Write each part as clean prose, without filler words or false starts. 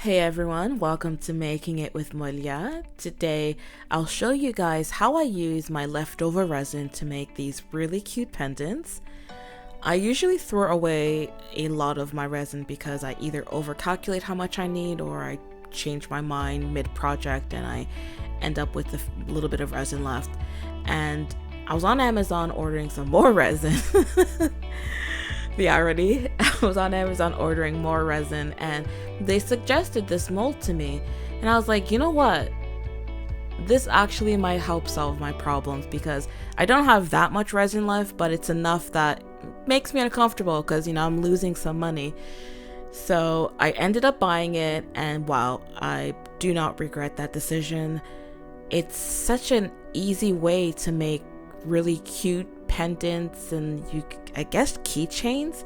Hey everyone, welcome to Making It with Molia. Today I'll show you guys how I use my leftover resin to make these really cute pendants. I usually throw away a lot of my resin because I either overcalculate how much I need or I change my mind mid-project and I end up with a little bit of resin left. And I was on Amazon ordering some more resin. The irony, I was on Amazon ordering more resin and they suggested this mold to me. And I was like, you know what? This actually might help solve my problems because I don't have that much resin left, but it's enough that makes me uncomfortable because, I'm losing some money. So I ended up buying it, and wow, I do not regret that decision. It's such an easy way to make really cute pendants and I guess keychains.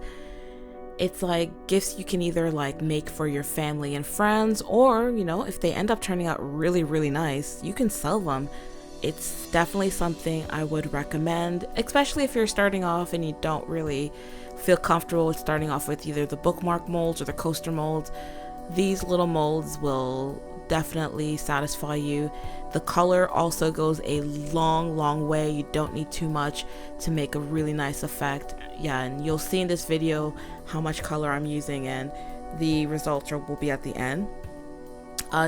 It's like gifts you can either like make for your family and friends, or if they end up turning out really nice, you can sell them. It's definitely something I would recommend, especially if you're starting off and you don't really feel comfortable with starting off with either the bookmark molds or the coaster molds. These little molds will definitely satisfy you. The color also goes a long way. You don't need too much to make a really nice effect. Yeah, and you'll see in this video how much color I'm using, and the results will be at the end.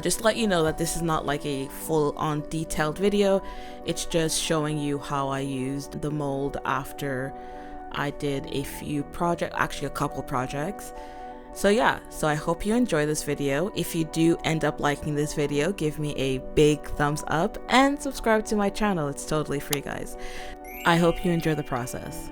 Just to let you know that this is not like a full-on detailed video. It's just showing you how I used the mold after I did a couple projects. So yeah, I hope you enjoy this video. If you do end up liking this video, give me a big thumbs up and subscribe to my channel. It's totally free, guys. I hope you enjoy the process.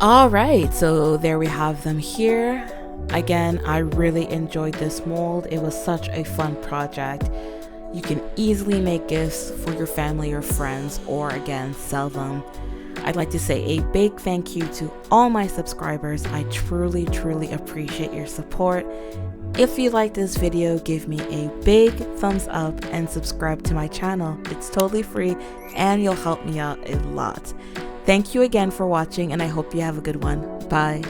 All right, so there we have them here. Again, I really enjoyed this mold. It was such a fun project. You can easily make gifts for your family or friends, or again, sell them. I'd like to say a big thank you to all my subscribers. I truly appreciate your support. If you like this video, give me a big thumbs up and subscribe to my channel. It's totally free and you'll help me out a lot. Thank you again for watching, and I hope you have a good one. Bye.